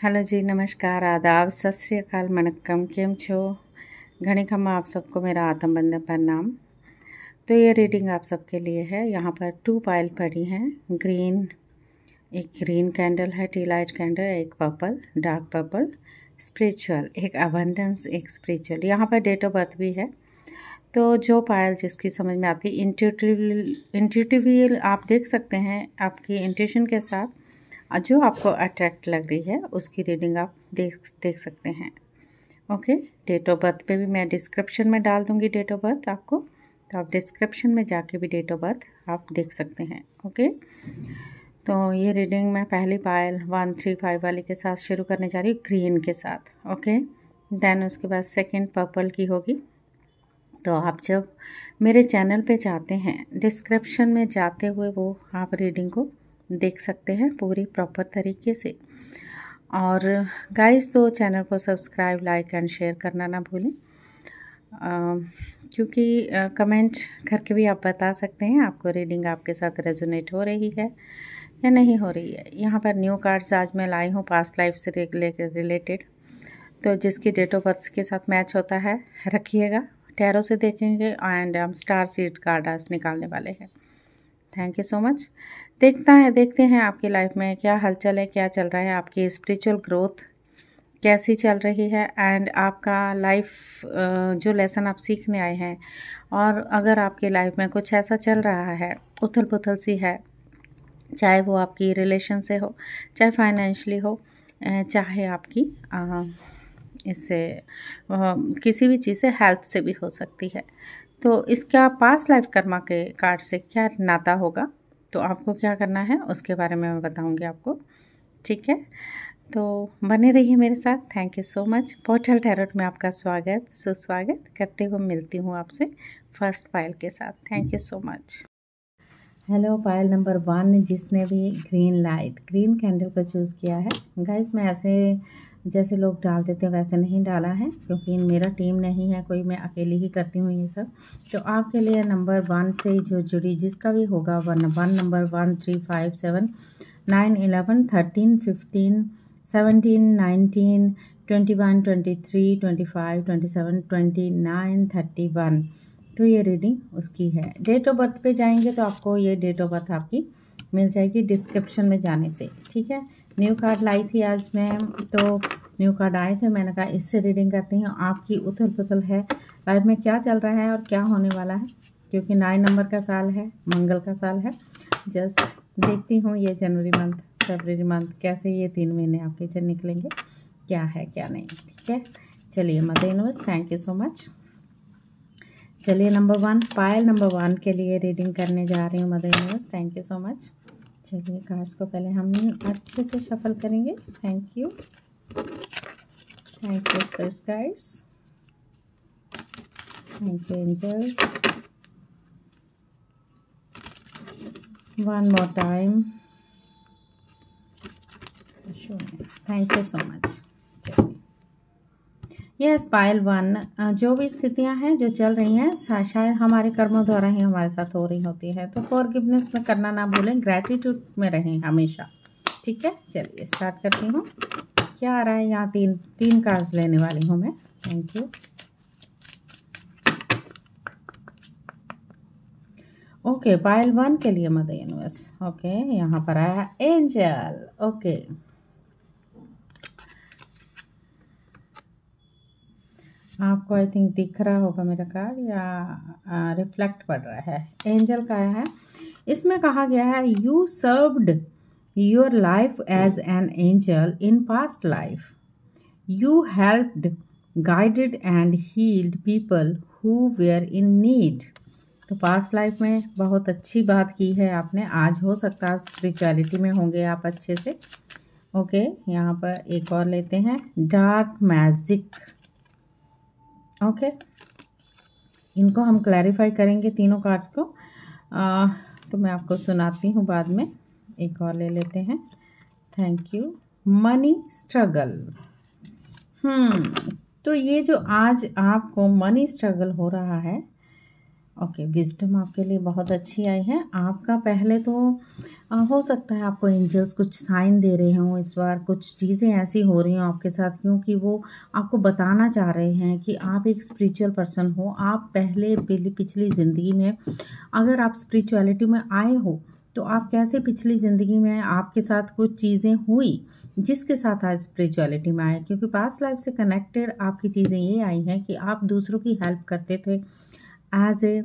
Hello जी, नमस्कार, आदाब, सत श्री अकाल, वणक्कम, केम छो। घणी खम्मा आप सबको मेरा आत्म बंधन प्रणाम। तो ये रीडिंग आप सबके लिए है। यहाँ पर 2 पायल पड़ी हैं। एक ग्रीन कैंडल है, टी लाइट कैंडल, एक पर्पल, डार्क पर्पल, स्पिरिचुअल, एक अबंडेंस, एक स्पिरिचुअल। यहाँ पर डेट ऑफ बर्थ भी है। तो जो पायल जिसकी समझ में आती है, इंट्यूटिव आप देख सकते हैं आपकी इंट्यूशन के साथ जो आपको अट्रैक्ट लग रही है उसकी रीडिंग आप देख सकते हैं। ओके, डेट ऑफ बर्थ पे भी मैं डिस्क्रिप्शन में डाल दूंगी डेट ऑफ बर्थ आपको, तो आप डिस्क्रिप्शन में जाके भी डेट ऑफ बर्थ आप देख सकते हैं। ओके, तो ये रीडिंग मैं पहली पायल 135 वाली के साथ शुरू करने जा रही हूँ, ग्रीन के साथ। ओके, देन उसके बाद सेकंड पर्पल की होगी। तो आप जब मेरे चैनल पे जाते हैं, डिस्क्रिप्शन में जाते हुए वो आप रीडिंग को देख सकते हैं पूरी प्रॉपर तरीके से। और गाइस, तो चैनल को सब्सक्राइब, लाइक एंड शेयर करना ना भूलें, क्योंकि कमेंट करके भी आप बता सकते हैं आपको रीडिंग आपके साथ रेजोनेट हो रही है या नहीं हो रही है। यहाँ पर न्यू कार्ड्स आज मैं लाई हूँ पास्ट लाइफ से रिलेटेड, तो जिसकी डेट ऑफ बर्थ के साथ मैच होता है रखिएगा। टैरो से देखेंगे एंड हम स्टार सीड कार्ड आज निकालने वाले हैं। Thank you so much. देखते हैं आपकी लाइफ में क्या हलचल है, क्या चल रहा है, आपकी स्पिरिचुअल ग्रोथ कैसी चल रही है एंड आपका लाइफ जो लेसन आप सीखने आए हैं। और अगर आपकी लाइफ में कुछ ऐसा चल रहा है, उथल पुथल सी है, चाहे वो आपकी रिलेशन से हो, चाहे फाइनेंशियली हो, चाहे आपकी इससे किसी भी चीज़ से, हेल्थ से भी हो सकती है। तो इसका पास्ट लाइफ कर्मा के कार्ड से क्या नाता होगा, तो आपको क्या करना है उसके बारे में मैं बताऊंगी आपको। ठीक है, तो बने रहिए मेरे साथ। Thank you so much. Portal tarot में आपका स्वागत सुस्वागत करते हुए मिलती हूँ आपसे फर्स्ट पायल के साथ। Thank you so much. Hello, पायल नंबर 1 जिसने भी ग्रीन कैंडल को चूज़ किया है। गाइस, मैं ऐसे जैसे लोग डाल देते हैं वैसे नहीं डाला है, क्योंकि मेरा टीम नहीं है कोई, मैं अकेली ही करती हूँ ये सब। तो आपके लिए नंबर 1 से जो जुड़ी जिसका भी होगा 1 नंबर 1, 3, 5, 7, 9, 11, 13, 15, 17, 19, 21, 23, 25, 27, 29, 31। तो ये रीडिंग उसकी है। डेट ऑफ बर्थ पे जाएंगे तो आपको ये डेट ऑफ बर्थ आपकी मिल जाएगी डिस्क्रिप्शन में जाने से। ठीक है, न्यू कार्ड लाई थी आज मैं, तो न्यू कार्ड आए थे, मैंने कहा इससे रीडिंग करती हूँ। आपकी उथल पुथल है, लाइफ में क्या चल रहा है और क्या होने वाला है, क्योंकि 9 नंबर का साल है, मंगल का साल है। जस्ट देखती हूँ ये जनवरी मंथ, फरवरी मंथ कैसे ये 3 महीने आपके निकलेंगे, क्या है क्या नहीं। ठीक है, चलिए mother universe, thank you so much. चलिए नंबर 1 पायल नंबर 1 के लिए रीडिंग करने जा रही हूँ mother universe. Thank you so much. चलिए कार्ड्स को पहले हम अच्छे से शफल करेंगे। Thank you spirit guides, thank you angels, one more time, thank you so much. Yes, Payal 1 जो भी स्थितियां हैं जो चल रही हैं शायद हमारे कर्मों द्वारा ही हमारे साथ हो रही होती है, तो फॉरगिवनेस में करना ना भूलें, ग्रैटिट्यूड में रहें हमेशा। ठीक है, चलिए स्टार्ट करती हूँ। क्या आ रहा है यहाँ, तीन कार्ड्स लेने वाली हूँ मैं। Thank you. ओके, पायल 1 के लिए मदर यूनिवर्स। ओके, यहाँ पर आया एंजल। ओके, आपको आई थिंक दिख रहा होगा मेरा कार्ड या रिफ्लेक्ट पड़ रहा है। एंजल का है, इसमें कहा गया है you served your life as an angel in past life, you helped, guided and healed people who were in need. तो पास्ट लाइफ में बहुत अच्छी बात की है आपने, आज हो सकता है स्पिरिचुअलिटी में होंगे आप अच्छे से। ओके, यहाँ पर एक और लेते हैं, डार्क मैजिक। ओके, इनको हम क्लैरिफाई करेंगे तीनों कार्ड्स को, तो मैं आपको सुनाती हूँ बाद में। एक और ले लेते हैं। Thank you. Money struggle. तो ये जो आज आपको मनी स्ट्रगल हो रहा है, ओके, विजडम आपके लिए बहुत अच्छी आई है। आपका पहले तो हो सकता है आपको एंजल्स कुछ साइन दे रहे हों, इस बार कुछ चीज़ें ऐसी हो रही हों आपके साथ, क्योंकि वो आपको बताना चाह रहे हैं कि आप एक स्पिरिचुअल पर्सन हो। आप पहले पिछली ज़िंदगी में अगर आप स्पिरिचुअलिटी में आए हो तो आप कैसे पिछली ज़िंदगी में आपके साथ कुछ चीज़ें हुई जिसके साथ आज स्पिरिचुअलिटी में आए, क्योंकि पास्ट लाइफ से कनेक्टेड आपकी चीज़ें ये आई हैं कि आप दूसरों की हेल्प करते थे, एज ए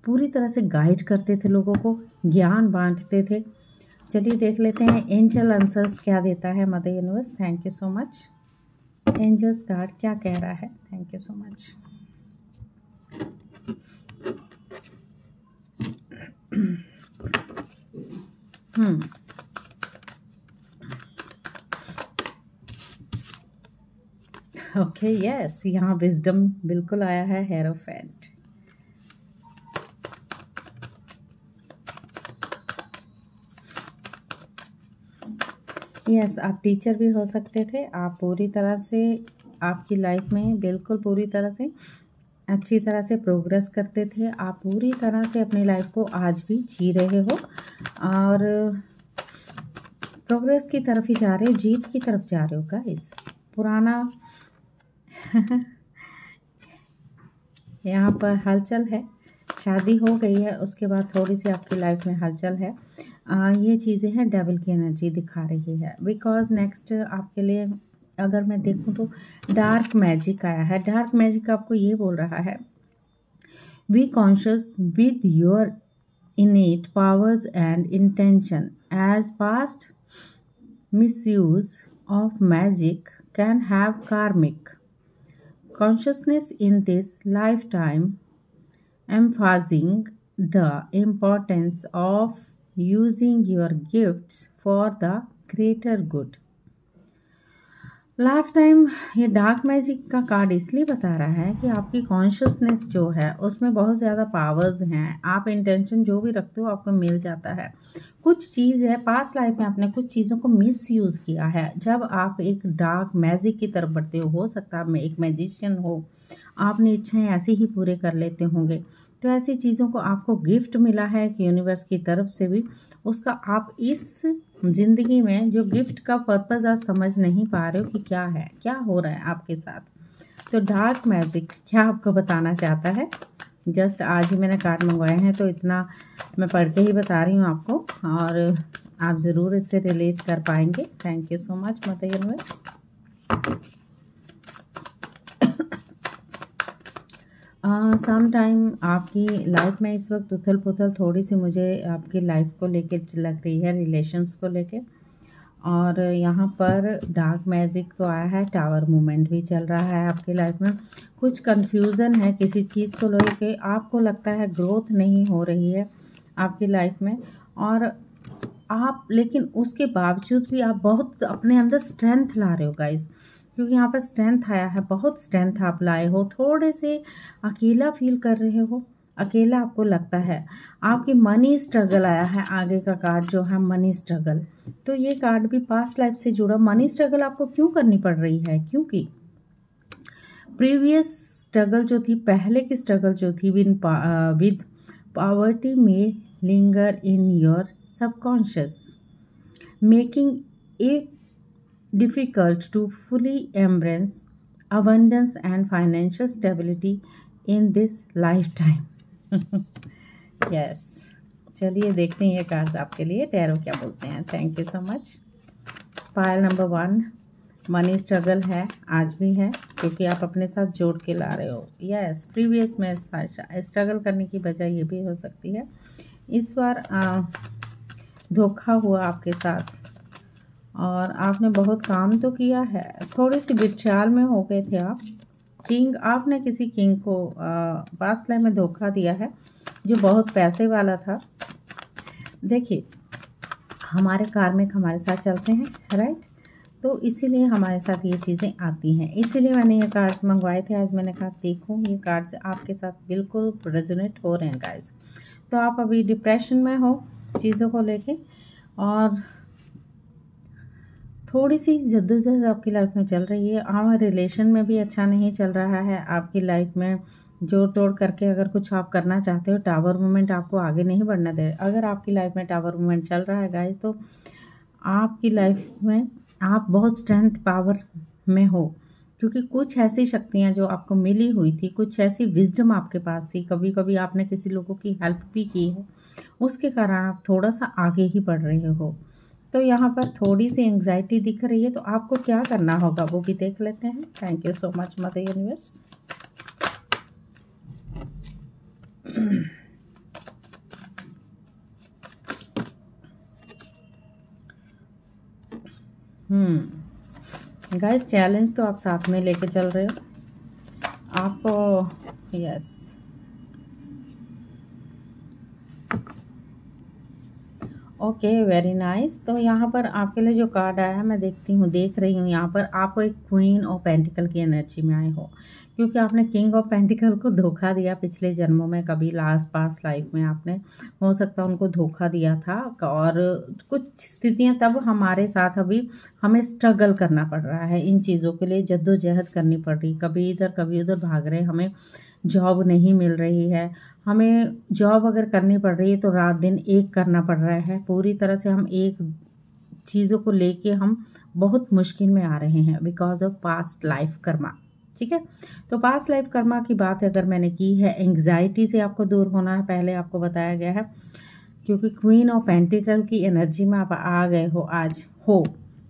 पूरी तरह से गाइड करते थे, लोगों को ज्ञान बांटते थे। चलिए देख लेते हैं एंजल आंसर्स क्या देता है mother universe. Thank you so much. Angels card क्या कह रहा है? Thank you so much. Okay, yes, यहाँ विजडम बिल्कुल आया है, हेरोफेंट। यस, आप टीचर भी हो सकते थे। आप पूरी तरह से आपकी लाइफ में बिल्कुल पूरी तरह से अच्छी तरह से प्रोग्रेस करते थे। आप पूरी तरह से अपनी लाइफ को आज भी जी रहे हो और प्रोग्रेस की तरफ ही जा रहे हो, जीत की तरफ जा रहे हो गाइस। पुराना यहाँ पर हलचल है, शादी हो गई है, उसके बाद थोड़ी सी आपकी लाइफ में हलचल है। ये चीज़ें हैं, डेविल की एनर्जी दिखा रही है। बिकॉज नेक्स्ट आपके लिए अगर मैं देखूँ तो डार्क मैजिक आया है। डार्क मैजिक आपको ये बोल रहा है, be conscious with your innate powers and intention, as past misuse of magic can have karmic consciousness in this lifetime, emphasizing the importance of using your gifts for the greater good. Last time ये dark magic का card इसलिए बता रहा है कि आपकी consciousness जो है उसमें बहुत ज़्यादा पावर्स हैं। आप इंटेंशन जो भी रखते हो आपको मिल जाता है। कुछ चीज़ है पास्ट लाइफ में आपने कुछ चीज़ों को मिस यूज़ किया है। जब आप एक डार्क मैजिक की तरफ बढ़ते हो सकता है आप में एक मैजिशियन हो, आपने इच्छाएं ऐसे ही पूरे कर लेते होंगे, तो ऐसी चीज़ों को आपको गिफ्ट मिला है कि यूनिवर्स की तरफ से भी, उसका आप इस ज़िंदगी में जो गिफ्ट का पर्पज़ आप समझ नहीं पा रहे हो कि क्या है, क्या हो रहा है आपके साथ। तो डार्क मैजिक क्या आपको बताना चाहता है? जस्ट आज ही मैंने कार्ड मंगवाए हैं तो इतना मैं पढ़ के ही बता रही हूँ आपको, और आप ज़रूर इससे रिलेट कर पाएंगे। Thank you so much mother universe. Some time आपकी लाइफ में इस वक्त उथल पुथल थोड़ी सी मुझे आपकी लाइफ को लेके लग रही है, रिलेशंस को लेके। और यहाँ पर डार्क मैजिक तो आया है, टावर मूवमेंट भी चल रहा है आपकी लाइफ में। कुछ कंफ्यूजन है किसी चीज़ को लेके, आपको लगता है ग्रोथ नहीं हो रही है आपकी लाइफ में, और आप लेकिन उसके बावजूद भी आप बहुत अपने अंदर स्ट्रेंथ ला रहे हो गाइस, क्योंकि यहाँ पर स्ट्रेंथ आया है, बहुत स्ट्रेंथ आप लाए हो। थोड़े से अकेला फील कर रहे हो, अकेला आपको लगता है। आपकी मनी स्ट्रगल आया है, आगे का कार्ड जो है मनी स्ट्रगल। तो ये कार्ड भी पास्ट लाइफ से जुड़ा। मनी स्ट्रगल आपको क्यों करनी पड़ रही है? क्योंकि प्रीवियस स्ट्रगल जो थी, पहले की स्ट्रगल जो थी विद पॉवर्टी में linger in your subconscious, making it difficult to fully embrace abundance and financial stability in this lifetime. Yes, चलिए देखते हैं ये कार्ड्स आपके लिए टैरो क्या बोलते हैं। Thank you so much. पायल नंबर 1, मनी स्ट्रगल है, आज भी है, क्योंकि आप अपने साथ जोड़ के ला रहे हो। यस, प्रीवियस में स्ट्रगल करने की वजह ये भी हो सकती है, इस बार धोखा हुआ आपके साथ और आपने बहुत काम तो किया है, थोड़ी सी बिचाल में हो गए थे आप। किंग, आपने किसी किंग को पास्ट लाइफ में धोखा दिया है जो बहुत पैसे वाला था। देखिए, हमारे कार्मिक हमारे साथ चलते हैं, राइट? तो इसीलिए हमारे साथ ये चीज़ें आती हैं, इसीलिए मैंने ये कार्ड्स मंगवाए थे। आज मैंने कहा देखो ये कार्ड्स आपके साथ बिल्कुल रेजोनेट हो रहे हैं गाइस। तो आप अभी डिप्रेशन में हो चीज़ों को लेके, और थोड़ी सी जद्दोजहद आपकी लाइफ में चल रही है। रिलेशन में भी अच्छा नहीं चल रहा है आपकी लाइफ में। जोड़ तोड़ करके अगर कुछ आप करना चाहते हो, टावर मूवमेंट आपको आगे नहीं बढ़ना दे। अगर आपकी लाइफ में टावर मूवमेंट चल रहा है गाइस, तो आपकी लाइफ में आप बहुत स्ट्रेंथ पावर में हो, क्योंकि कुछ ऐसी शक्तियाँ जो आपको मिली हुई थी, कुछ ऐसी विजडम आपके पास थी, कभी कभी आपने किसी लोगों की हेल्प भी की है, उसके कारण आप थोड़ा सा आगे ही बढ़ रहे हो। तो यहाँ पर थोड़ी सी एंग्जाइटी दिख रही है, तो आपको क्या करना होगा वो भी देख लेते हैं। Thank you so much mother universe. Guys, challenge तो आप साथ में लेके चल रहे हो आपको। Yes, okay, very nice. तो यहाँ पर आपके लिए जो कार्ड आया है, मैं देख रही हूँ यहाँ पर आपको एक क्वीन ऑफ पेंटिकल की एनर्जी में आए हो, क्योंकि आपने किंग ऑफ पेंटिकल को धोखा दिया पिछले जन्मों में, कभी लास्ट पास्ट लाइफ में आपने हो सकता है उनको धोखा दिया था, और कुछ स्थितियाँ तब हमारे साथ अभी हमें स्ट्रगल करना पड़ रहा है, इन चीज़ों के लिए जद्दोजहद करनी पड़ रही, कभी इधर कभी उधर भाग रहे, हमें जॉब नहीं मिल रही है, हमें जॉब अगर करनी पड़ रही है तो रात दिन एक करना पड़ रहा है, पूरी तरह से हम एक चीज़ों को लेके हम बहुत मुश्किल में आ रहे हैं because of past life Karma. ठीक है, तो पास्ट लाइफ कर्मा की बात अगर मैंने की है, एंग्जाइटी से आपको दूर होना है, पहले आपको बताया गया है, क्योंकि क्वीन ऑफ पेंटिकल की एनर्जी में आप आ गए हो आज हो,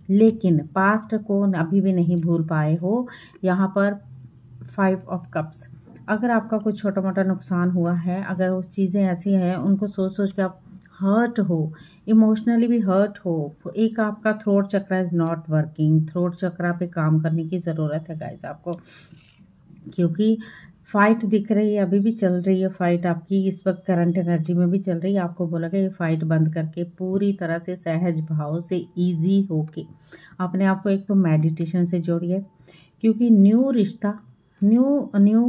लेकिन पास्ट को अभी भी नहीं भूल पाए हो। यहाँ पर 5 ऑफ कप्स, अगर आपका कुछ छोटा मोटा नुकसान हुआ है, अगर उस चीज़ें ऐसी हैं उनको सोच सोच के आप हर्ट हो, इमोशनली भी हर्ट हो, एक आपका throat chakra is not working, throat chakra पे काम करने की ज़रूरत है गाइस आपको, क्योंकि फाइट दिख रही है, अभी भी चल रही है फाइट आपकी, इस वक्त करंट एनर्जी में भी चल रही है। आपको बोला गया ये फाइट बंद करके पूरी तरह से सहज भाव से ईजी होके अपने आप को एक तो मेडिटेशन से जोड़िए, क्योंकि न्यू रिश्ता न्यू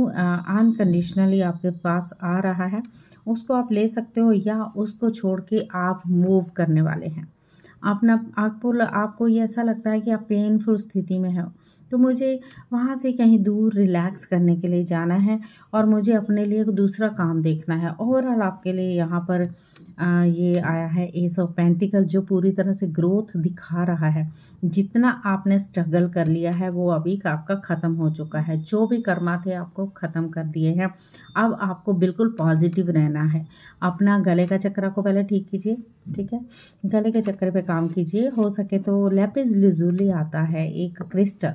अनकंडीशनली आपके पास आ रहा है, उसको आप ले सकते हो या उसको छोड़ के आप मूव करने वाले हैं। आपको ये ऐसा लगता है कि आप पेनफुल स्थिति में हो, तो मुझे वहाँ से कहीं दूर रिलैक्स करने के लिए जाना है और मुझे अपने लिए एक दूसरा काम देखना है। ओवरऑल आपके लिए यहाँ पर ये आया है एस ऑफ पेंटिकल, जो पूरी तरह से ग्रोथ दिखा रहा है। जितना आपने स्ट्रगल कर लिया है वो अभी आपका ख़त्म हो चुका है, जो भी कर्मा थे आपको ख़त्म कर दिए हैं। अब आपको बिल्कुल पॉजिटिव रहना है। अपना गले का चक्र को पहले ठीक कीजिए, ठीक है, गले के चक्कर पे काम कीजिए। हो सके तो लैपिस lazuli आता है एक क्रिस्टल,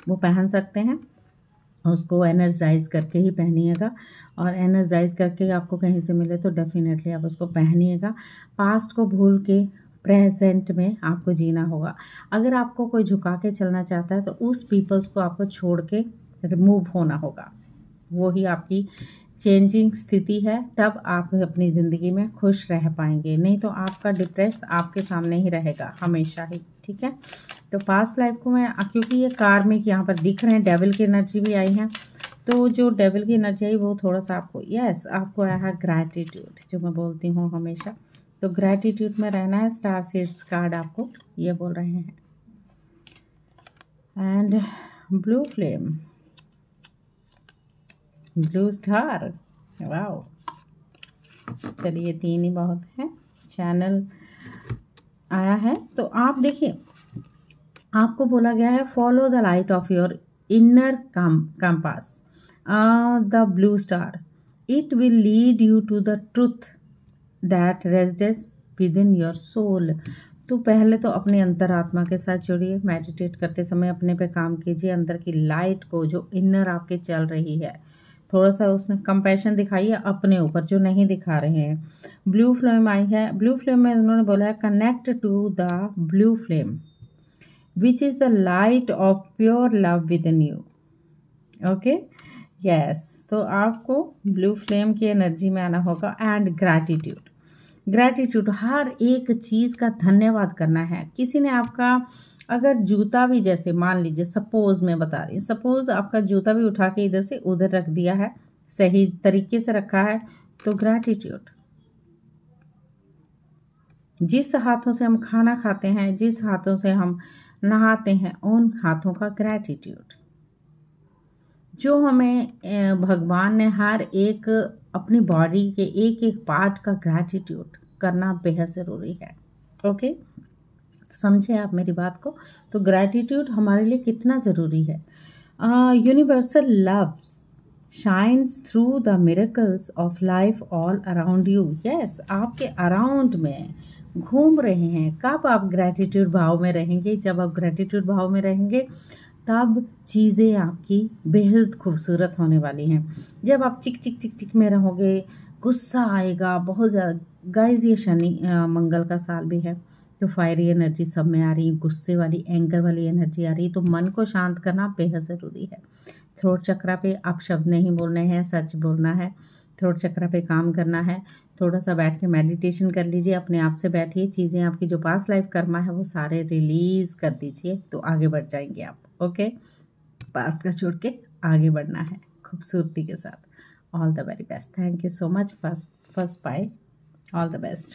वो पहन सकते हैं, उसको एनर्जाइज करके ही पहनिएगा, और एनर्जाइज करके आपको कहीं से मिले तो डेफिनेटली आप उसको पहनिएगा। पास्ट को भूल के प्रेजेंट में आपको जीना होगा। अगर आपको कोई झुका के चलना चाहता है तो उस पीपल्स को आपको छोड़ के रिमूव होना होगा, वो ही आपकी चेंजिंग स्थिति है, तब आप अपनी ज़िंदगी में खुश रह पाएंगे, नहीं तो आपका डिप्रेस आपके सामने ही रहेगा हमेशा ही। ठीक है, तो पास्ट लाइफ को मैं, क्योंकि ये कार्मिक यहाँ पर दिख रहे हैं, डेविल की एनर्जी भी आई है, तो जो डेविल की एनर्जी आई वो थोड़ा सा आपको आपको आया है ग्रैटिट्यूड, जो मैं बोलती हूँ हमेशा, तो ग्रैटिट्यूड में रहना है। स्टार सीड्स कार्ड आपको ये बोल रहे हैं, and blue flame, blue star, wow. चलिए 3 ही बहुत है। चैनल आया है, तो आप देखिए, आपको बोला गया है follow the light of your inner compass, the blue star, it will lead you to the truth that resides within your soul. तो पहले तो अपने अंतरात्मा के साथ जुड़िए, मेडिटेट करते समय अपने पे काम कीजिए, अंदर की लाइट को जो इनर आपके चल रही है, थोड़ा सा उसमें कंपैशन दिखाइए अपने ऊपर, जो नहीं दिखा रहे हैं। ब्लू फ्लेम आई है, ब्लू फ्लेम में उन्होंने बोला है connect to the blue flame which is the light of pure love within you. Okay, yes, तो आपको ब्लू फ्लेम की एनर्जी में आना होगा। एंड ग्रैटिट्यूड, हर एक चीज़ का धन्यवाद करना है। किसी ने आपका अगर जूता भी, जैसे मान लीजिए सपोज मैं बता रही हूँ, सपोज आपका जूता भी उठा के इधर से उधर रख दिया है, सही तरीके से रखा है, तो ग्रैटिट्यूड। जिस हाथों से हम खाना खाते हैं, जिस हाथों से हम नहाते हैं, उन हाथों का ग्रैटिट्यूड। जो हमें भगवान ने हर एक अपनी बॉडी के एक एक पार्ट का ग्रैटिट्यूड करना बेहद ज़रूरी है। ओके, समझे आप मेरी बात को। तो ग्रैटिट्यूड हमारे लिए कितना ज़रूरी है। Universal loves shines through the miracles of life all around you. Yes, आपके अराउंड में घूम रहे हैं। कब आप ग्रैटिट्यूड भाव में रहेंगे? जब आप ग्रैटिट्यूड भाव में रहेंगे तब चीज़ें आपकी बेहद खूबसूरत होने वाली हैं। जब आप चिक चिक चिक चिक में रहोगे, गुस्सा आएगा बहुत ज़्यादा। गाइस, ये शनि मंगल का साल भी है, तो फायरी एनर्जी सब में आ रही है, गुस्से वाली एंगर वाली एनर्जी आ रही है। तो मन को शांत करना बेहद ज़रूरी है। थ्रोट चक्रा पे आप शब्द नहीं बोलने हैं, सच बोलना है। थ्रोट चक्रा पे काम करना है। थोड़ा सा बैठ के मेडिटेशन कर लीजिए, अपने आप से बैठिए, चीज़ें आपकी जो पास्ट लाइफ कर्मा है वो सारे रिलीज़ कर दीजिए, तो आगे बढ़ जाएंगे आप। ओके, पास्ट का छोड़ के आगे बढ़ना है खूबसूरती के साथ। All the very best. Thank you so much. First पाए, all the best.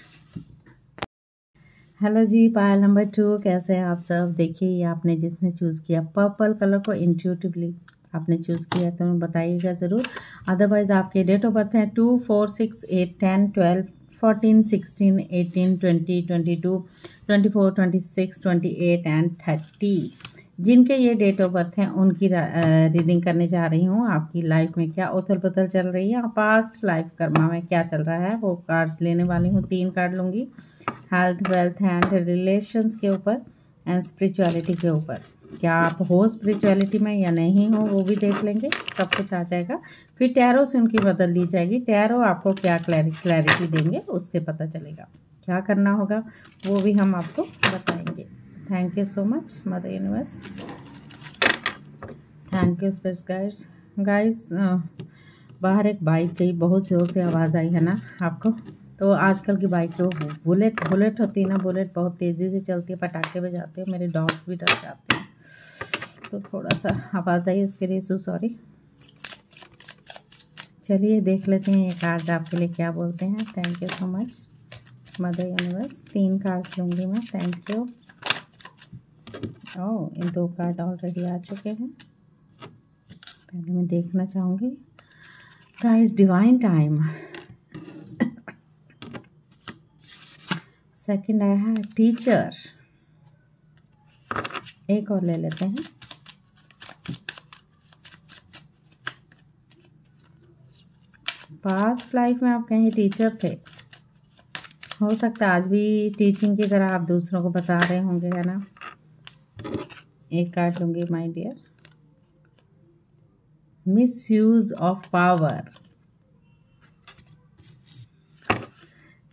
Hello ji, Payal नंबर 2, कैसे हैं आप सब? देखिए, ये आपने जिसने चूज़ किया पर्पल कलर को इंट्यूटिवली आपने चूज़ किया तो बताइएगा ज़रूर। अदरवाइज़ आपके डेट ऑफ बर्थ हैं 2, 4, 6, 8, 10, 12, 14, 16, 18, 20, 22, 24, 26, 28 एंड 30। जिनके ये डेट ऑफ बर्थ हैं उनकी रीडिंग करने जा रही हूँ। आपकी लाइफ में क्या उथल पुथल चल रही है, पास्ट लाइफ कर्मा में क्या चल रहा है, वो कार्ड्स लेने वाली हूँ। 3 कार्ड लूँगी, हेल्थ, वेल्थ एंड रिलेशंस के ऊपर एंड स्पिरिचुअलिटी के ऊपर। क्या आप हो स्पिरिचुअलिटी में या नहीं हो, वो भी देख लेंगे, सब कुछ आ जाएगा। फिर टैरो से उनकी बदल ली जाएगी। टैरो आपको क्या क्लैरिटी देंगे उससे पता चलेगा क्या करना होगा, वो भी हम आपको बताएंगे। Thank you so much mother universe. Thank you spirits guys. बाहर एक बाइक गई, बहुत ज़ोर से आवाज़ आई है ना आपको। तो आजकल की बाइक जो बुलेट होती है ना, बुलेट बहुत तेज़ी से चलती है, पटाखे बजाते हैं, मेरे डॉग्स भी डर जाते हैं, तो थोड़ा सा आवाज़ आई, उसके लिए सॉरी। चलिए देख लेते हैं ये कार्ड आपके लिए क्या बोलते हैं। Thank you so much mother universe. 3 cards लूँगी मैं। Thank you. ओह, इन 2 कार्ड ऑलरेडी आ चुके हैं। पहले मैं देखना चाहूँगी गाइस डिवाइन टाइम। सेकंड आया है टीचर। एक और ले लेते हैं। पास्ट लाइफ में आप कहीं टीचर थे, हो सकता है आज भी टीचिंग की तरह आप दूसरों को बता रहे होंगे, है ना। एक कार्ड लूँगी my dear, misuse of power.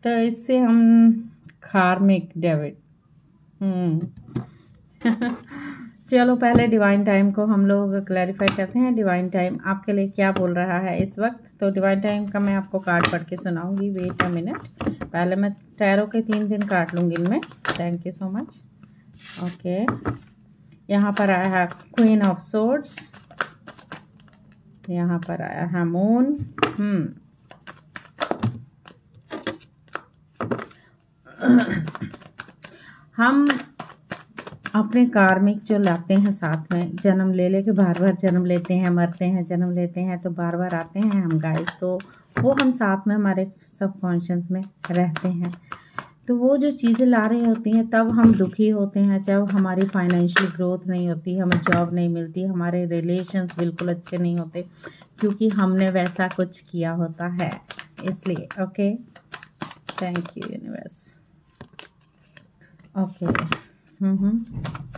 तो इससे हम कार्मिक डेविड चलो पहले डिवाइन टाइम को हम लोग क्लैरिफाई करते हैं। डिवाइन टाइम आपके लिए क्या बोल रहा है इस वक्त। तो डिवाइन टाइम का मैं आपको कार्ड पढ़ के सुनाऊंगी। वेट अ मिनट, पहले मैं टैरो के 3 कार्ड लूँगी इनमें। Thank you so much. Okay, यहाँ पर आया है क्वीन ऑफ सोर्ड्स, यहाँ पर आया है मून। हम अपने कार्मिक जो लाते हैं साथ में, जन्म ले लेके बार बार जन्म लेते हैं, मरते हैं, जन्म लेते हैं, तो बार बार आते हैं हम गाइस, तो वो हम साथ में हमारे सबकॉन्शियस में रहते हैं। तो वो जो चीज़ें ला रही होती हैं तब हम दुखी होते हैं, जब हमारी फाइनेंशियल ग्रोथ नहीं होती, हमें जॉब नहीं मिलती, हमारे रिलेशंस बिल्कुल अच्छे नहीं होते, क्योंकि हमने वैसा कुछ किया होता है, इसलिए। Okay, thank you universe. Okay,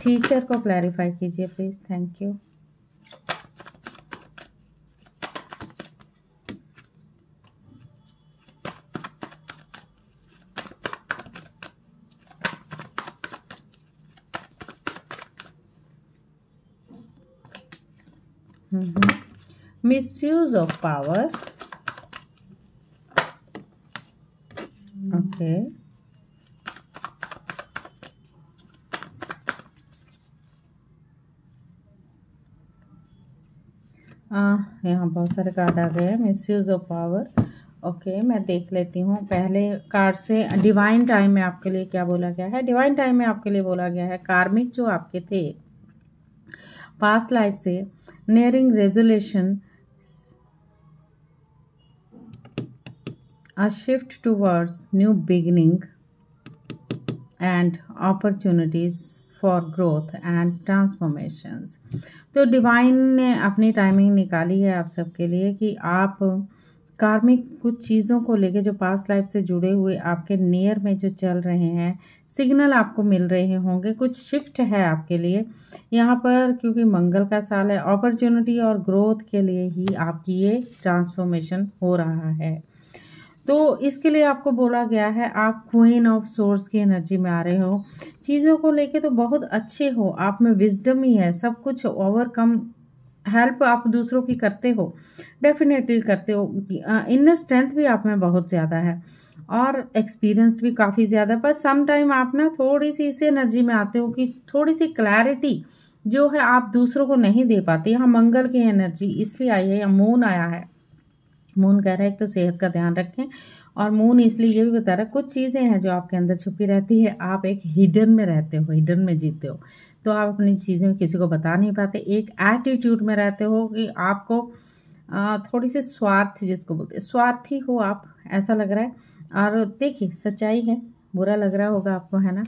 teacher को क्लैरिफाई कीजिए please. Thank you. Misuse of power. Okay, यहाँ बहुत सारे कार्ड आ गए हैं। Misuse of power. ओके, मैं देख लेती हूँ पहले कार्ड से। डिवाइन टाइम में आपके लिए क्या बोला गया है। डिवाइन टाइम में आपके लिए बोला गया है कार्मिक जो आपके थे पास्ट लाइफ से nearing resolution, a shift towards new beginning and opportunities for growth and transformations। तो डिवाइन ने अपनी टाइमिंग निकाली है आप सबके लिए कि आप कार्मिक कुछ चीज़ों को लेके जो पास्ट लाइफ से जुड़े हुए आपके नियर में जो चल रहे हैं, सिग्नल आपको मिल रहे होंगे, कुछ शिफ्ट है आपके लिए यहाँ पर, क्योंकि मंगल का साल है। अपॉर्चुनिटी और ग्रोथ के लिए ही आपकी ये ट्रांसफॉर्मेशन हो रहा है। तो इसके लिए आपको बोला गया है, आप क्वीन ऑफ सोर्स की एनर्जी में आ रहे हो, चीज़ों को लेके तो बहुत अच्छे हो, आप में विजडम ही है, सब कुछ ओवरकम, हेल्प आप दूसरों की करते हो, डेफिनेटली करते हो, इनर स्ट्रेंथ भी आप में बहुत ज़्यादा है और एक्सपीरियंस भी काफ़ी ज़्यादा। पर सम टाइम आप ना थोड़ी सी इस एनर्जी में आते हो कि थोड़ी सी क्लैरिटी जो है आप दूसरों को नहीं दे पाते। यहाँ मंगल की एनर्जी इसलिए आई है, या मून आया है। मून कह रहा है एक तो सेहत का ध्यान रखें, और मून इसलिए ये भी बता रहा है कुछ चीज़ें हैं जो आपके अंदर छुपी रहती है, आप एक हिडन में रहते हो, हिडन में जीते हो, तो आप अपनी चीज़ें किसी को बता नहीं पाते, एक एटीट्यूड में रहते हो कि आपको थोड़ी सी स्वार्थ, जिसको बोलते हैं स्वार्थी हो आप, ऐसा लग रहा है। और देखिए सच्चाई है, बुरा लग रहा होगा आपको, है ना,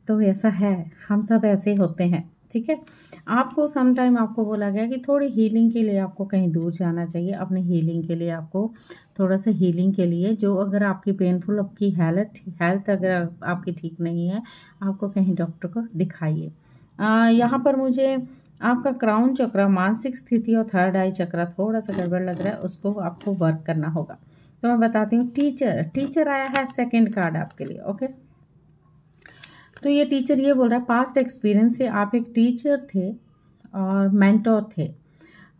तो ऐसा है, हम सब ऐसे होते हैं, ठीक है। आपको सम टाइम आपको बोला गया कि थोड़ी हीलिंग के लिए आपको कहीं दूर जाना चाहिए, अपने हीलिंग के लिए आपको थोड़ा सा हीलिंग के लिए, जो अगर आपकी पेनफुल, आपकी हेल्थ अगर आपकी ठीक नहीं है, आपको कहीं डॉक्टर को दिखाइए। यहाँ पर मुझे आपका क्राउन चक्र, मानसिक स्थिति और थर्ड आई चक्र थोड़ा सा गड़बड़ लग रहा है, उसको आपको वर्क करना होगा। तो मैं बताती हूँ, टीचर आया है सेकेंड कार्ड आपके लिए, ओके। तो ये टीचर ये बोल रहा है पास्ट एक्सपीरियंस से आप एक टीचर थे और मेंटोर थे,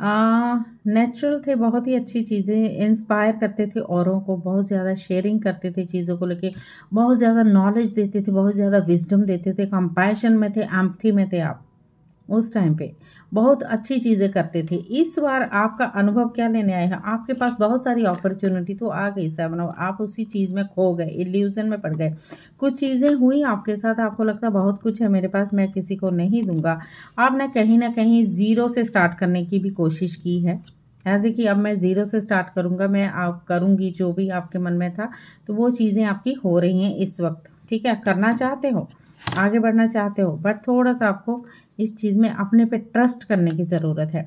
नेचुरल थे, बहुत ही अच्छी चीज़ें इंस्पायर करते थे औरों को, बहुत ज़्यादा शेयरिंग करते थे चीज़ों को लेके, बहुत ज़्यादा नॉलेज देते थे, बहुत ज़्यादा विजडम देते थे, कंपैशन में थे, एम्पथी में थे आप उस टाइम पे, बहुत अच्छी चीज़ें करते थे। इस बार आपका अनुभव क्या लेने आए हैं, आपके पास बहुत सारी अपॉर्चुनिटी तो आ गई, सेवन ऑफ, आप उसी चीज़ में खो गए, इल्यूजन में पड़ गए, कुछ चीज़ें हुई आपके साथ, आपको लगता बहुत कुछ है मेरे पास, मैं किसी को नहीं दूंगा। आपने कहीं ना कहीं ज़ीरो से स्टार्ट करने की भी कोशिश की है, ऐसे कि अब मैं ज़ीरो से स्टार्ट करूँगा, मैं आप करूँगी जो भी आपके मन में था, तो वो चीज़ें आपकी हो रही हैं इस वक्त, ठीक है। करना चाहते हो, आगे बढ़ना चाहते हो, बट थोड़ा सा आपको इस चीज़ में अपने पे ट्रस्ट करने की ज़रूरत है।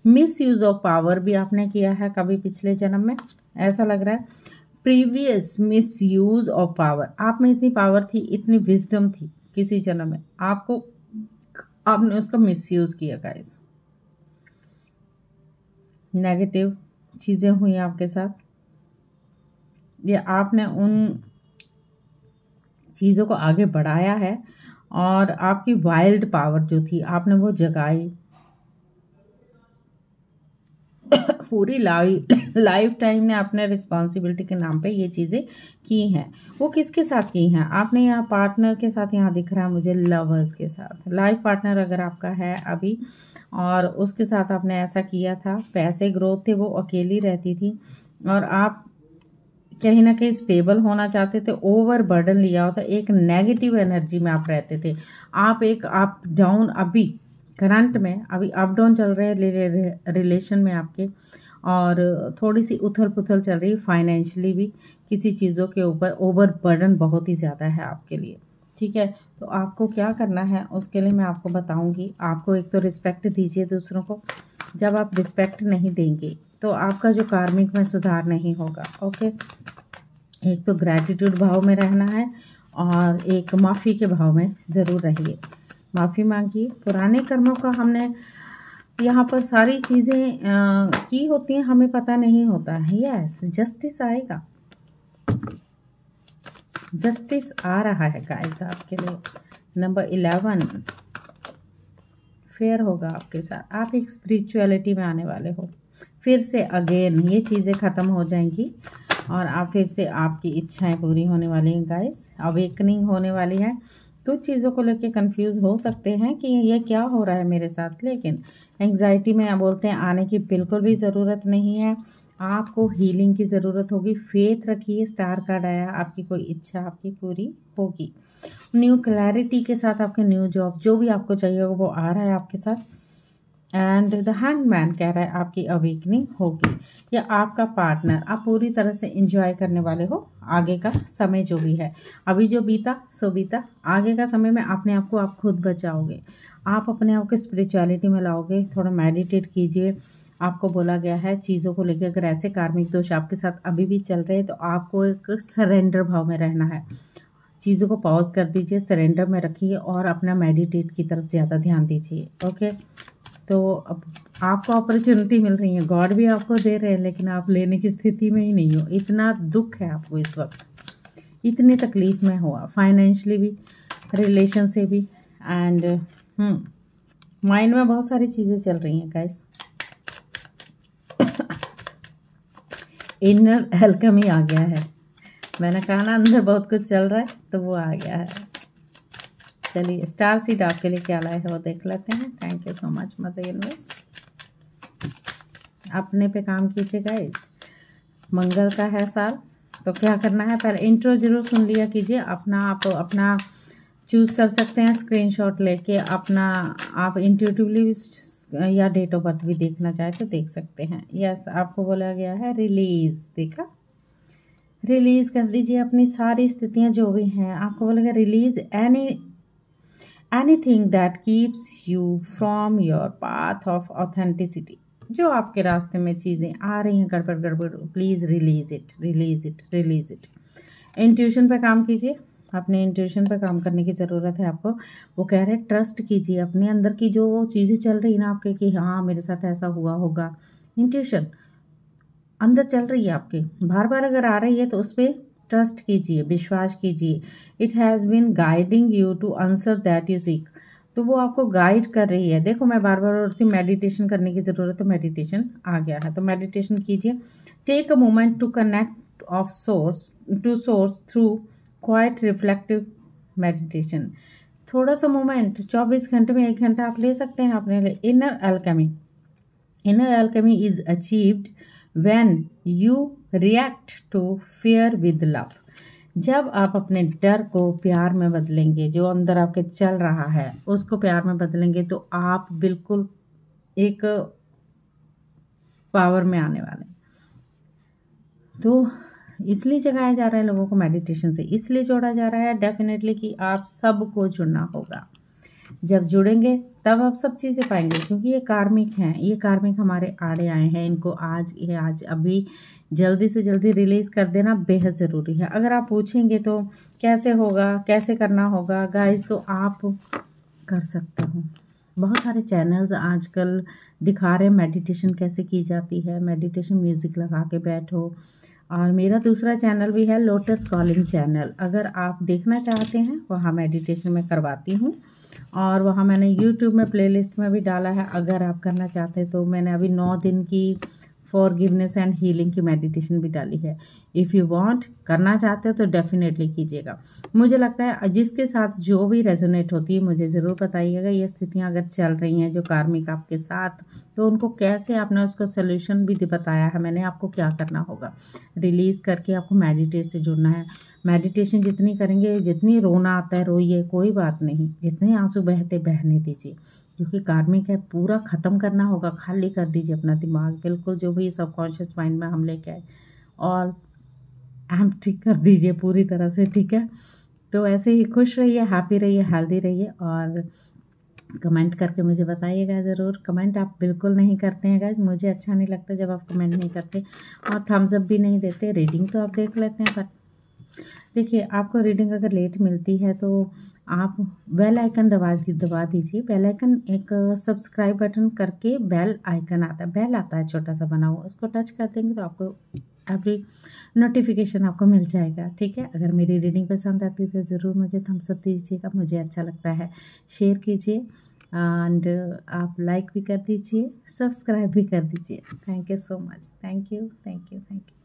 मिस यूज़ ऑफ पावर भी आपने किया है कभी पिछले जन्म में, ऐसा लग रहा है। Previous miss use of power, आप में इतनी पावर थी, इतनी विजडम थी किसी जन्म में, आपने उसका मिस यूज़ किया गाइस, नेगेटिव चीज़ें हुई आपके साथ, या आपने उन चीज़ों को आगे बढ़ाया है और आपकी वाइल्ड पावर जो थी आपने वो जगाई। पूरी लाइफ टाइम ने अपने रिस्पॉन्सिबिलिटी के नाम पे ये चीज़ें की हैं। वो किसके साथ की हैं, आपने यहाँ पार्टनर के साथ, यहाँ दिख रहा है मुझे लवर्स के साथ, लाइफ पार्टनर अगर आपका है अभी और उसके साथ आपने ऐसा किया था। पैसे ग्रोथ थे, वो अकेली रहती थी और आप कहीं ना कहीं स्टेबल होना चाहते थे, ओवर बर्डन लिया होता, एक नेगेटिव एनर्जी में आप रहते थे, आप एक अप डाउन, अभी करंट में अभी अप डाउन चल रहे हैं रिलेशन में आपके, और थोड़ी सी उथल पुथल चल रही है फाइनेंशियली भी, किसी चीज़ों के ऊपर ओवर बर्डन बहुत ही ज़्यादा है आपके लिए, ठीक है। तो आपको क्या करना है उसके लिए मैं आपको बताऊंगी। आपको एक तो रिस्पेक्ट दीजिए दूसरों को, जब आप रिस्पेक्ट नहीं देंगे तो आपका जो कार्मिक में सुधार नहीं होगा, ओके। एक तो ग्रैटिट्यूड भाव में रहना है और एक माफ़ी के भाव में ज़रूर रहिए, माफ़ी मांगिए। पुराने कर्मों का हमने यहाँ पर सारी चीज़ें की होती हैं, हमें पता नहीं होता है। यस, जस्टिस आएगा, जस्टिस आ रहा है गाइस आपके लिए। नंबर 11 फेयर होगा आपके साथ, आप एक स्पिरिचुअलिटी में आने वाले हो फिर से, अगेन ये चीज़ें ख़त्म हो जाएंगी और आप फिर से, आपकी इच्छाएं पूरी होने वाली हैं गाइस, अवेकनिंग होने वाली है। कुछ चीज़ों को लेके कंफ्यूज हो सकते हैं कि ये क्या हो रहा है मेरे साथ, लेकिन एंग्जाइटी में बोलते हैं आने की बिल्कुल भी ज़रूरत नहीं है। आपको हीलिंग की ज़रूरत होगी। फेथ रखिए, स्टार कार्ड आया, आपकी कोई इच्छा आपकी पूरी होगी। न्यू क्लैरिटी के साथ आपके न्यू जॉब, जो भी आपको चाहिए होगा वो आ रहा है आपके साथ। एंड द हैंगमैन कह रहा है आपकी अवेकनिंग होगी, या आपका पार्टनर आप पूरी तरह से इंजॉय करने वाले हो। आगे का समय जो भी है, अभी जो बीता सो बीता, आगे का समय में अपने आप को आप खुद बचाओगे, आप अपने आप को स्पिरिचुअलिटी में लाओगे। थोड़ा मेडिटेट कीजिए। आपको बोला गया है चीज़ों को लेकर, अगर ऐसे कार्मिक दोष आपके साथ अभी भी चल रहे हैं तो आपको एक सरेंडर भाव में रहना है। चीज़ों को पॉज कर दीजिए, सरेंडर में रखिए और अपना मेडिटेट की तरफ ज़्यादा ध्यान दीजिए। ओके, तो अब आपको अपॉर्चुनिटी मिल रही है, गॉड भी आपको दे रहे हैं, लेकिन आप लेने की स्थिति में ही नहीं हो। इतना दुख है आपको इस वक्त, इतनी तकलीफ में हो, फाइनेंशियली भी, रिलेशन से भी, एंड माइंड में बहुत सारी चीज़ें चल रही हैं गाइस। इनर एल्केमी आ गया है। मैंने कहा ना अंदर बहुत कुछ चल रहा है, तो वो आ गया है। चलिए स्टार सीड आपके लिए क्या लाए है वो देख लेते हैं। Thank you so much mother universe. अपने पे काम कीजिए गाइस, मंगल का है साल, तो क्या करना है, पहले इंट्रो जरूर सुन लिया कीजिए। अपना आप अपना चूज़ कर सकते हैं, स्क्रीनशॉट लेके अपना आप इंट्यूटिवली या डेट ऑफ बर्थ भी देखना चाहे तो देख सकते हैं। यस, आपको बोला गया है रिलीज, देखा, रिलीज कर दीजिए अपनी सारी स्थितियां जो भी हैं। आपको बोला गया release anything that keeps you from your path of authenticity. जो आपके रास्ते में चीज़ें आ रही हैं गड़बड़ गड़बड़, please release it, release it, release it. Intuition पे काम कीजिए, अपने इंट्यूशन पे काम करने की ज़रूरत है आपको। वो कह रहे हैं ट्रस्ट कीजिए अपने अंदर की जो चीज़ें चल रही ना आपके, कि हाँ मेरे साथ ऐसा हुआ होगा। इंट्यूशन अंदर चल रही है आपके, बार बार अगर आ रही है तो उस पर ट्रस्ट कीजिए, विश्वास कीजिए। It has been guiding you to answer that you seek, तो वो आपको गाइड कर रही है। देखो मैं बार बार बोलती हूँ मेडिटेशन करने की ज़रूरत है, मेडिटेशन आ गया है तो मेडिटेशन कीजिए। Take a moment to connect of source to source through quiet reflective meditation. थोड़ा सा मोमेंट 24 घंटे में 1 घंटा आप ले सकते हैं अपने लिए। Inner alchemy is achieved when you react to fear with love. जब आप अपने डर को प्यार में बदलेंगे, जो अंदर आपके चल रहा है उसको प्यार में बदलेंगे, तो आप बिल्कुल एक पावर में आने वाले। तो इसलिए जगाया जा रहा है लोगों को मेडिटेशन से, इसलिए जोड़ा जा रहा है डेफिनेटली कि आप सबको जुड़ना होगा। जब जुड़ेंगे तब आप सब चीज़ें पाएंगे, क्योंकि ये कार्मिक हैं, ये कार्मिक हमारे आड़े आए हैं। इनको आज अभी जल्दी से जल्दी रिलीज़ कर देना बेहद ज़रूरी है। अगर आप पूछेंगे तो कैसे होगा, कैसे करना होगा गाइस, तो आप कर सकते हो। बहुत सारे चैनल्स आजकल दिखा रहे हैं मेडिटेशन कैसे की जाती है। मेडिटेशन म्यूज़िक लगा के बैठो। और मेरा दूसरा चैनल भी है लोटस कॉलिंग चैनल, अगर आप देखना चाहते हैं वहाँ मेडिटेशन में करवाती हूँ। और वहाँ मैंने यूट्यूब में प्लेलिस्ट में भी डाला है, अगर आप करना चाहते हैं तो। मैंने अभी 9 दिन की फॉरगिवनेस एंड हीलिंग की मेडिटेशन भी डाली है। इफ़ यू वांट, करना चाहते हो तो डेफिनेटली कीजिएगा। मुझे लगता है जिसके साथ जो भी रेजोनेट होती है मुझे ज़रूर बताइएगा। ये स्थितियाँ अगर चल रही हैं जो कार्मिक आपके साथ, तो उनको कैसे आपने उसको सोल्यूशन भी बताया है मैंने, आपको क्या करना होगा। रिलीज़ करके आपको मेडिटेट से जुड़ना है। मेडिटेशन जितनी करेंगे, जितनी रोना आता है रोइए, कोई बात नहीं, जितने आंसू बहते बहने दीजिए, क्योंकि कार्मिक है, पूरा ख़त्म करना होगा। खाली कर दीजिए अपना दिमाग, बिल्कुल जो भी सबकॉन्शियस माइंड में हम लेके आए, और एम्प्टी कर दीजिए पूरी तरह से, ठीक है। तो ऐसे ही खुश रहिए, हैप्पी रहिए, हेल्दी रहिए, और कमेंट करके मुझे बताइएगा ज़रूर। कमेंट आप बिल्कुल नहीं करते हैं गाइज, मुझे अच्छा नहीं लगता जब आप कमेंट नहीं करते और थम्स अप भी नहीं देते। रीडिंग तो आप देख लेते हैं, पर देखिए आपको रीडिंग अगर लेट मिलती है तो आप बेल आइकन दबा दीजिए। बेल आइकन एक सब्सक्राइब बटन करके बेल आइकन आता है, बेल आता है छोटा सा बना हुआ, उसको टच कर देंगे तो आपको एवरी नोटिफिकेशन आपको मिल जाएगा, ठीक है। अगर मेरी रीडिंग पसंद आती है तो ज़रूर मुझे थम्स अप दीजिएगा, मुझे अच्छा लगता है। शेयर कीजिए एंड आप लाइक भी कर दीजिए, सब्सक्राइब भी कर दीजिए। Thank you so much, thank you, thank you, thank you.